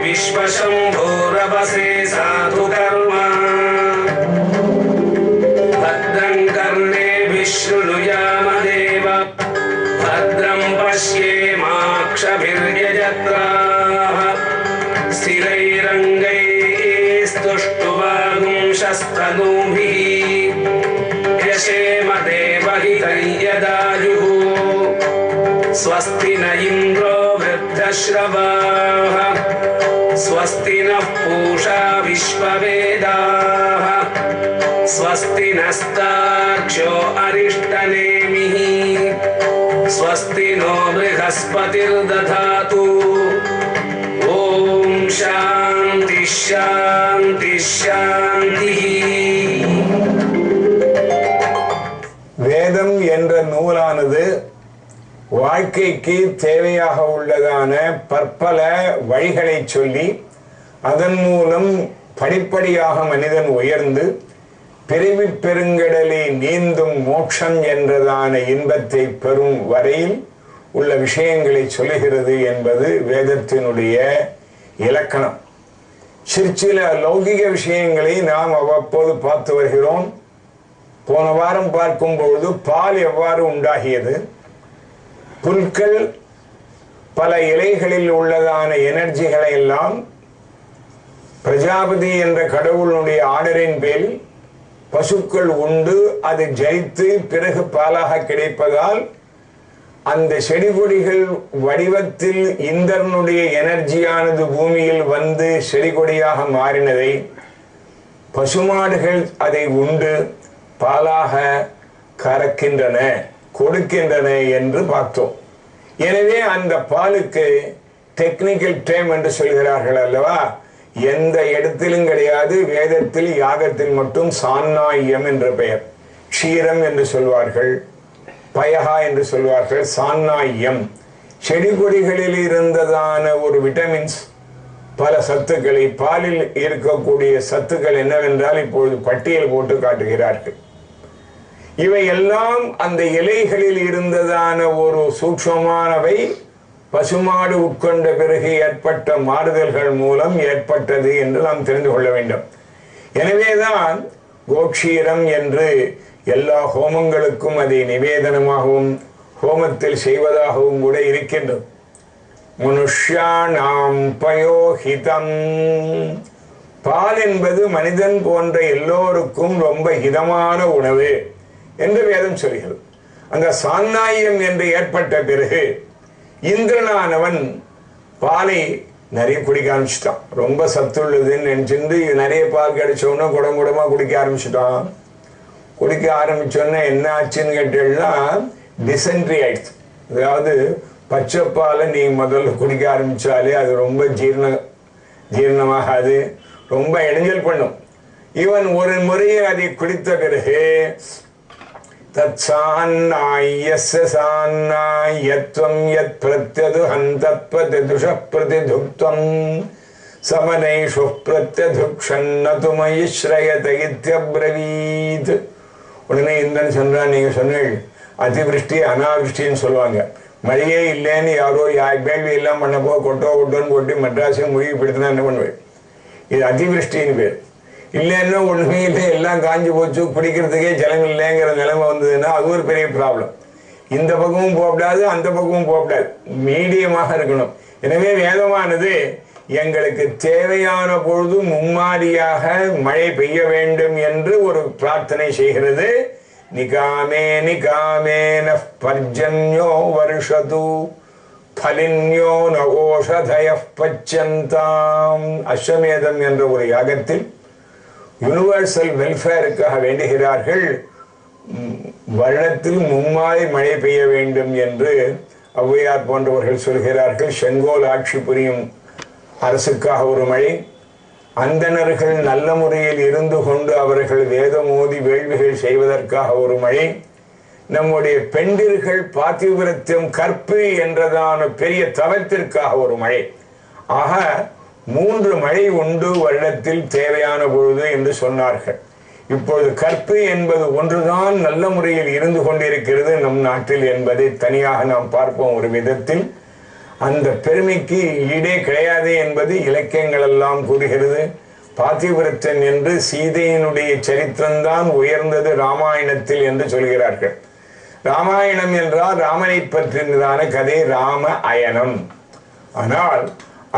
विश्वशम्भोरवसे साधु कर्मा भद्रं कर्णेभिः शृणुयामदेव भद्रं पश्येमाक्षभिर्यजत्राः स्थिरैरङ्गैस्तुष्टुवागुंशस्तनूभिः यशेम देवहितं यदायुः स्वस्ति न इन्द्रो वृद्धश्रवाः स्वस्ति नः पूषा विश्ववेदाः स्वस्ति नस्तार्क्ष्यो अरिष्टनेमिः स्वस्ति नो बृहस्पतिर्दधातु ॐ शान्ति शान्ति शान्तिः. வேதம் என்ற நூலானது வாழ்க்கைக்கு தேவையாக உள்ளதான பற்பல வழிகளை சொல்லி அதன் மூலம் படிப்படியாக மனிதன் உயர்ந்து பிறவி பெருங்கடலை நீந்தும் மோட்சம் என்றதான இன்பத்தை பெறும் வரையில் உள்ள விஷயங்களை சொல்லுகிறது என்பது வேதத்தினுடைய இலக்கணம். சிற்சில லௌகிக விஷயங்களை நாம் அவ்வப்போது பார்த்து வருகிறோம். போன வாரம் பார்க்கும் பொழுது பால் எவ்வாறு உண்டாகியது, புல்கள் பல இலைகளில் உள்ளதான எனர்ஜிகளை எல்லாம் பிரஜாபதி என்ற கடவுளுடைய ஆர்டரின் பேரில் பசுக்கள் உண்டு அது ஜெயித்து பிறகு பாலாக கிடைப்பதால் அந்த செடி கொடிகள் வடிவத்தில் இந்திரனுடைய எனர்ஜியானது பூமியில் வந்து செடி கொடியாக மாறினதை பசுமாடுகள் அதை உண்டு பாலாக கறக்கின்றன கொடுக்கின்றன என்று பார்த்தோம். எனவே அந்த பாலுக்கு டெக்னிக்கல் டேம் என்று சொல்கிறார்கள் அல்லவா, எந்த இடத்திலும் கிடையாது. வேதத்தில் யாகத்தில் மட்டும் சான்னாயம் என்ற பெயர். க்ஷீரம் என்று சொல்வார்கள், பயகா என்று சொல்வார்கள், சான்னாயம். செடி கொடிகளில் இருந்ததான ஒரு விட்டமின்ஸ் பல சத்துக்களை பாலில் இருக்கக்கூடிய சத்துக்கள் என்னவென்றால் இப்பொழுது பட்டியல் போட்டு காட்டுகிறார்கள். இவை எல்லாம் அந்த இலைகளில் இருந்ததான ஒரு சூக்ஷ்மமானவை பசுமாடு உட்கொண்ட பிறகு ஏற்பட்ட மாறுதல்கள் மூலம் ஏற்பட்டது என்று நாம் தெரிந்து கொள்ள வேண்டும். எனவேதான் கோக்ஷீரம் என்று எல்லா ஹோமங்களுக்கும் அதை நிவேதனமாகவும் ஹோமத்தில் செய்வதாகவும் கூட இருக்கின்றது. மனுஷ்யானாம் பயோஹிதம், பால் என்பது மனிதன் போன்ற எல்லோருக்கும் ரொம்ப ஹிதமான உணவு என்று வேதம் சொல்கிறது. அந்த சான்னாயம் என்று ஏற்பட்ட பிறகு இந்திரனானவன் பாலை நிறைய குடிக்க ஆரம்பிச்சிட்டான். ரொம்ப சத்துள்ளதுன்னு நினைச்சிருந்து நிறைய பால் கிடைச்சோன்னா குடம் குடமா குடிக்க ஆரம்பிச்சிட்டான். குடிக்க ஆரம்பிச்சோன்னா என்ன ஆச்சுன்னு கேட்டீங்கன்னா டிசென்ட்ரி ஆயிடுச்சு. அதாவது பச்சை பாலை நீ முதல்ல குடிக்க ஆரம்பிச்சாலே அது ரொம்ப ஜீரணமாகாது, ரொம்ப இடைஞ்சல் பண்ணும். இவன் ஒரு முறையை அதை குடித்த பிறகு தத்சான்னாயஸ்ய சான்னாயத்வம் யத் பிரத்யதுஹம் தத்வதிதுஷः பிரதிதுக்த்வம் சமனைஷு பிரத்யதுக்ஷன் நது மயி ஸ்ரயத இத்யப்ரவீத். உடனே இந்தன் சொன்னான், நீங்க சொன்னீள் அதிவிருஷ்டி அனாவிருஷ்டின்னு சொல்லுவாங்க. மழையே இல்லைன்னு யாரோ கேள்வி எல்லாம் பண்ணப்போ கொட்டோன்னு கொட்டி மெட்ராஸையும் மூழ்கி பிடித்தினா என்ன பண்ணுவேன்? இது அதிவிருஷ்டின்னு பேர். இல்லைன்னா ஒண்ணுமே இல்லை, எல்லாம் காஞ்சி போச்சு, குடிக்கிறதுக்கே ஜலம் இல்லைங்கிற நிலைமை வந்ததுன்னா அது ஒரு பெரிய ப்ராப்ளம். இந்த பக்கமும் போகக்கூடாது, அந்த பக்கமும் போகக்கூடாது, மீடியமாக இருக்கணும். எனவே வேதமானது எங்களுக்கு தேவையான பொழுது மும்மாரியாக மழை பெய்ய வேண்டும் என்று ஒரு பிரார்த்தனை செய்கிறது. நிகாமே நிகாமேன பர்ஜன்யோ வருஷது பலின்யோ நகோஷதய பச்சந்தாம். அஸ்வமேதம் என்ற ஒரு யாகத்தில் யூனிவர்சல் வெல்ஃபேருக்காக வேண்டுகிறார்கள். வருடத்தில் மும்மாரி மழை பெய்ய வேண்டும் என்று ஔவையார் போன்றவர்கள் சொல்கிறார்கள். செங்கோல் ஆட்சி புரியும் அரசுக்காக ஒரு மழை, அந்தணர்கள் நல்ல முறையில் இருந்து கொண்டு அவர்கள் வேதம் ஓதி வேள்விகள் செய்வதற்காக ஒரு மழை, நம்முடைய பெண்டிர்கள் பாத்திவிரத்தியம் கற்பு என்றதான பெரிய தவத்திற்காக ஒரு மழை. ஆக 3 மழை உண்டு வருடத்தில் தேவையான பொழுது என்று சொன்னார்கள். இப்பொழுது கற்பு என்பது ஒன்றுதான் நல்ல முறையில் இருந்து கொண்டிருக்கிறது நம் நாட்டில் என்பதை தனியாக நாம் பார்ப்போம். ஒரு விதத்தில் அந்த பெருமைக்கு ஈடே கிடையாது என்பது இலக்கியங்கள் எல்லாம் கூறுகிறது. பாத்திவிரத்தன் என்று சீதையினுடைய சரித்திரம்தான் உயர்ந்தது ராமாயணத்தில் என்று சொல்கிறார்கள். ராமாயணம் என்றால் ராமனை பற்றினதான கதை, ராம அயனம். ஆனால்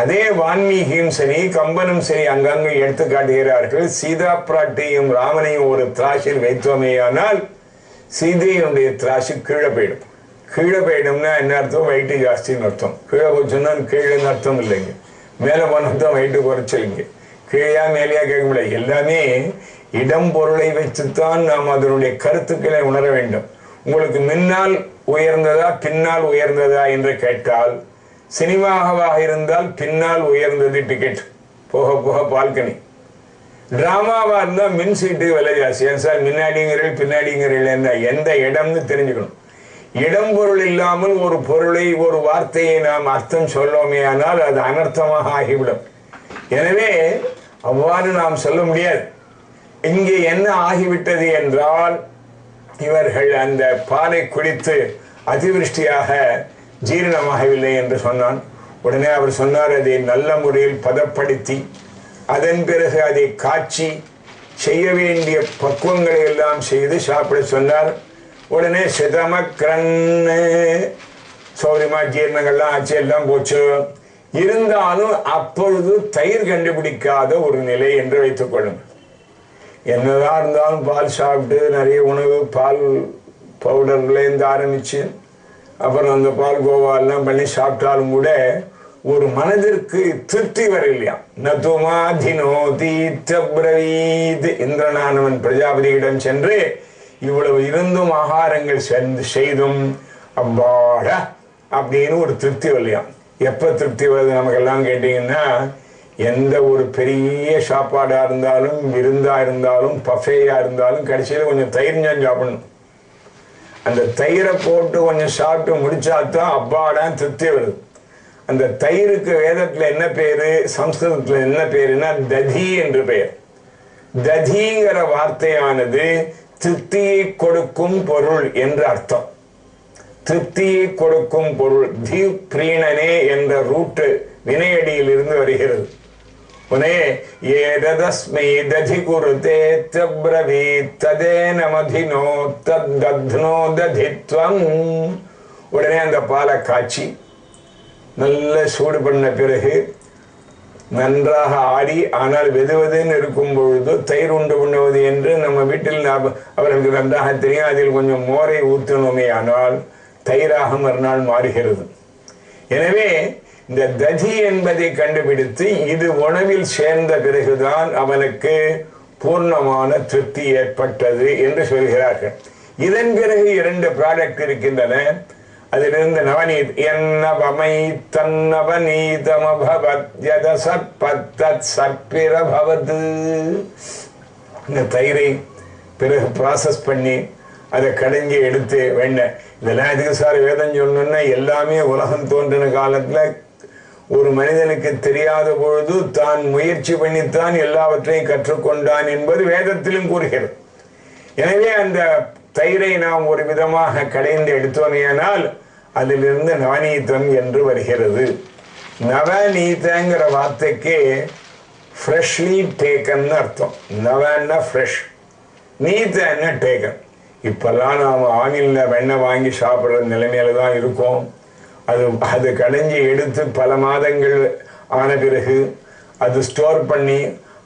அதே வான்மீகியும் சரி, கம்பனும் சரி அங்கங்கே எடுத்து காட்டுகிறார்கள். சீதா பிராட்டியும் ராமனையும் ஒரு திராசில் வைத்தோமேயானால் சீதையினுடைய திராசு கீழே போயிடும். கீழே போயிடும்னா என்ன அர்த்தம்? வெயிட்டு ஜாஸ்தின்னு அர்த்தம். கீழே போச்சுன்னா கீழேன்னு அர்த்தம் இல்லைங்க. மேலே போனதான் வெயிட்டு குறைச்சலிங்க. கீழே மேலேயா கேட்க முடியாது. எல்லாமே இடம் பொருளை வைத்துத்தான் நாம் அதனுடைய கருத்துக்களை உணர வேண்டும். உங்களுக்கு முன்னால் உயர்ந்ததா பின்னால் உயர்ந்ததா என்று கேட்டால், சினிமாவாக இருந்தால் பின்னால் உயர்ந்தது டிக்கெட், போக போக பால்கனி. டிராமாவா இருந்தால் மின் சீட்டு விலை ஜாஸ்தி. ஏன் சார் முன்னாடிங்கிறீர்கள் பின்னாடிங்கிறீர்கள் என்ன? எந்த இடம்னு தெரிஞ்சுக்கணும். இடம் பொருள் இல்லாமல் ஒரு பொருளை, ஒரு வார்த்தையை நாம் அர்த்தம் சொல்லோமே ஆனால் அது அனர்த்தமாக ஆகிவிடும். எனவே அவ்வாறு நாம் சொல்ல முடியாது. இங்கே என்ன ஆகிவிட்டது என்றால், இவர்கள் அந்த பாலை குடித்து அதிவிருஷ்டியாக ஜீரணமாகவில்லை என்று சொன்னான். உடனே அவர் சொன்னார், அதை நல்ல முறையில் பதப்படுத்தி அதன் பிறகு அதை காய்ச்சி செய்ய வேண்டிய பக்குவங்களை எல்லாம் செய்து சாப்பிட சொன்னார். உடனே சிதமக்கரன்னு சௌரியமா ஜீரணங்கள்லாம் ஆச்சு, எல்லாம் போச்சு. இருந்தாலும் அப்பொழுது தயிர் கண்டுபிடிக்காத ஒரு நிலை என்று வைத்துக் கொள்ளுங்கள். என்னதான் இருந்தாலும் பால் சாப்பிட்டு நிறைய உணவு, பால் பவுடர்லேருந்து ஆரம்பிச்சு அப்புறம் அந்த பால் கோவாலாம் பண்ணி சாப்பிட்டாலும் கூட ஒரு மனதிற்கு திருப்தி வரலையா. நதுமாதினோ தீர்த்தப்ரவீத், இந்திரனானவன் பிரஜாபதியிடம் சென்று இவ்வளவு இருந்தும் ஆகாரங்கள் செய்தும் அப்பாட அப்படின்னு ஒரு திருப்தி வரலையாம். எப்ப திருப்தி வருது நமக்கெல்லாம் கேட்டீங்கன்னா, எந்த ஒரு பெரிய சாப்பாடா இருந்தாலும், விருந்தா இருந்தாலும், பஃபேயா இருந்தாலும் கடைசியில் கொஞ்சம் தயிர் சாப்பிடணும். அந்த தயிரை போட்டு கொஞ்சம் சாப்பிட்டு முடிச்சாதான் அப்பாடான் திருப்தி வருது. அந்த தயிருக்கு வேதத்துல என்ன பேரு, சம்ஸ்கிருதத்துல என்ன பேருன்னா ததி என்று பெயர். ததிங்கிற வார்த்தையானது திருப்தியை கொடுக்கும் பொருள் என்று அர்த்தம். திருப்தியை கொடுக்கும் பொருள். தி பிரீணனே என்ற ரூட்டு வினையடியில் இருந்து வருகிறது. உனே ஏதஸ்மை ததி குருதே தப்ரவீத் ததேன மதினோ தத்னோ ததித்வம். உடனே அந்த பாலை காய்ச்சி நல்ல சூடு பண்ண பிறகு நன்றாக ஆடி, ஆனால் வெதுவதுன்னு இருக்கும் பொழுது தயிர் உண்டு பண்ணுவது என்று நம்ம வீட்டில் அவர்களுக்கு நன்றாக தெரியும். அதில் கொஞ்சம் மோரை ஊற்றணுமே ஆனால் தயிராக மறுநாள் மாறுகிறது. எனவே இந்த ததி என்பதை கண்டுபிடித்து இது உணவில் சேர்ந்த பிறகுதான் அவனுக்கு பூர்ணமான திருப்தி ஏற்பட்டது என்று சொல்கிறார்கள். இதன் பிறகு 2 ப்ராடக்ட் இருக்கின்றன. அதிலிருந்து நவநீத் என்னவமை தன்னவநீதமபவத் யதசத்பத்தத் சற்பிரபவது. இந்த தயிரை பிறகு ப்ராசஸ் பண்ணி அதை கடைஞ்சி எடுத்து வெண்ணெய். இதெல்லாம் எதுக்கு சார் வேதம் சொல்லணும்னா, எல்லாமே உலகம் தோன்றின காலத்துல ஒரு மனிதனுக்கு தெரியாத பொழுது தான் முயற்சி பண்ணித்தான் எல்லாவற்றையும் கற்றுக்கொண்டான் என்பது வேதத்திலும் கூறுகிறது. எனவே அந்த தயிரை நாம் ஒரு விதமாக கடைந்து எடுத்தோமேயானால் அதிலிருந்து நவநீதம் என்று வருகிறது. நவநீதங்கிற வார்த்தைக்கு ஃப்ரெஷ்லி டேக்கன் அர்த்தம். நவன்னா ஃப்ரெஷ், நீதன்னா டேக்கன். இப்பெல்லாம் நாம் ஆனில் வெண்ணெய் வாங்கி சாப்பிட்ற நிலைமையில தான் இருக்கோம். அது கடைஞ்சி எடுத்து பல மாதங்கள் ஆன பிறகு அது ஸ்டோர் பண்ணி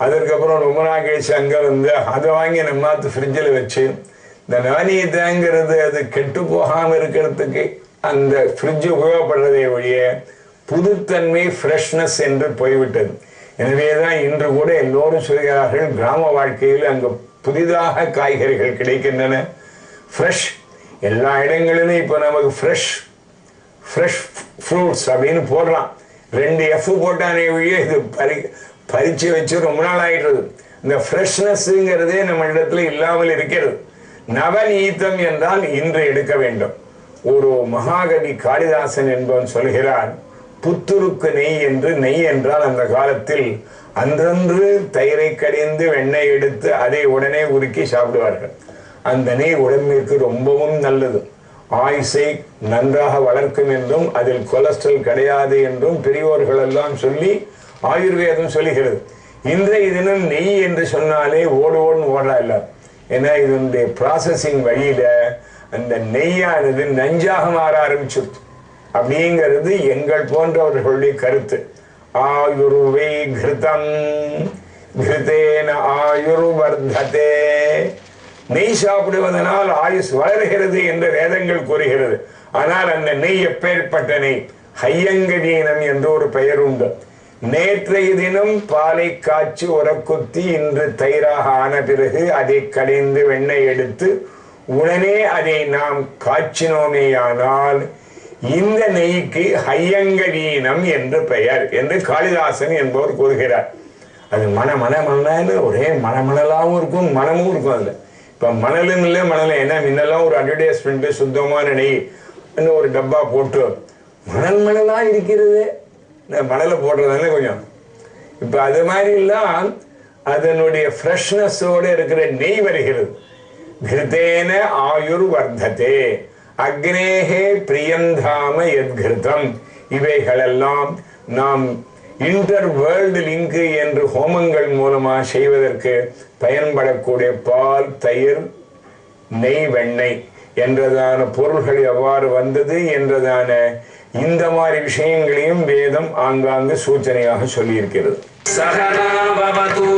அதற்கப்புறம் ரொம்ப நாள் கழிச்சு அங்கே வந்து அதை வாங்கி நம்ம ஃப்ரிட்ஜில் வச்சு, இந்த நவநீதங்கிறது அது கெட்டு போகாமல் இருக்கிறதுக்கு அந்த ஃப்ரிட்ஜ் உபயோகப்படுறதை ஒழிய புதுத்தன்மை ஃப்ரெஷ்னஸ் என்று போய்விட்டது. எனவே தான் இன்று கூட எல்லோரும் சொல்கிறார்கள், கிராம வாழ்க்கையில் அங்கு புதிதாக காய்கறிகள் கிடைக்கின்றன, ஃப்ரெஷ். எல்லா இடங்களிலும் இப்போ நமக்கு ஃப்ரெஷ் ஃப்ரூட்ஸ் அப்படின்னு போடலாம். 2 F போட்டானே ஒழிய இது பறிச்சு வச்சு ரொம்ப நாள் ஆயிடுறது. இந்த ஃப்ரெஷ்னஸ்ங்கிறதே நம்ம இடத்துல இல்லாமல் இருக்கிறது. நவநீதம் என்றால் இன்று எடுக்க வேண்டும். ஒரு மகாகவி காளிதாசன் என்பவன் சொல்கிறார், புத்துருக்கு நெய் என்று. நெய் என்றால் அந்த காலத்தில் அன்றன்று தயிரை கடிந்து வெண்ணெய் எடுத்து அதை உடனே உருக்கி சாப்பிடுவார்கள். அந்த நெய் உடம்பிற்கு ரொம்பவும் நல்லது. ஆயுசை நன்றாக வளர்க்கும் என்றும் அதில் கொலஸ்ட்ரால் கிடையாது என்றும் பெரியோர்கள் எல்லாம் சொல்லி ஆயுர்வேதம் சொல்லுகிறது. இன்றைய தினம் நெய் என்று சொன்னாலே ஓடுவோன்னு ஓடா இல்லை. ஏன்னா இதனுடைய ப்ராசஸிங் வழியில அந்த நெய்யானது நஞ்சாக மாற ஆரம்பிச்சிருச்சு அப்படிங்கிறது எங்கள் போன்றவர்களுடைய கருத்து. ஆயுர்வே கிருதம் கிருதேன ஆயுர்வர்ததே. நெய் சாப்பிடுவதனால் ஆயுஷ் வளர்கிறது என்று வேதங்கள் கூறுகிறது. ஆனால் அந்த நெய் எப்பேற்பட்ட நெய்? ஹையங்கதீனம் என்று ஒரு பெயர் உண்டு. நேற்றைய தினம் பாலை காய்ச்சி உரக்குத்தி இன்று தயிராக ஆன பிறகு அதை கடைந்து வெண்ணெய் எடுத்து உடனே அதை நாம் காய்ச்சினோமேயானால் இந்த நெய்க்கு ஹையங்கதீனம் என்று பெயர் என்று காளிதாசன் என்பவர் கூறுகிறார். அது மணன்னு ஒரே மணலாவும் இருக்கும், மனமும் இருக்கும். அதுல இப்ப மணலும் இல்லை மணல் ஏன்னா முன்னெல்லாம் ஒரு அட்வர்டைஸ்மெண்ட் சுத்தமான நெய் ஒரு டப்பா போட்டு மணலா இருக்கிறது, மணலை போடுறதுனால கொஞ்சம் இப்ப அது மாதிரி எல்லாம் அதனுடைய ஃப்ரெஷ்னஸோட இருக்கிற நெய் வருகிறது. கிருதேன ஆயுர் வர்த்ததே அக்னேகே பிரியந்தாம யத்கிருதம். இவைகளெல்லாம் நாம் இன்டர் வேர்ல்டு லிங்க் என்று ஹோமங்கள் மூலமா செய்வதற்கு பயன்படக்கூடிய பால், தயிர், நெய், வெண்ணெய் என்றதான பொருள்கள் எவ்வாறு வந்தது என்றதான இந்த மாதிரி விஷயங்களையும் வேதம் ஆங்காங்கு சூச்சனையாக சொல்லியிருக்கிறது. சகனா பவது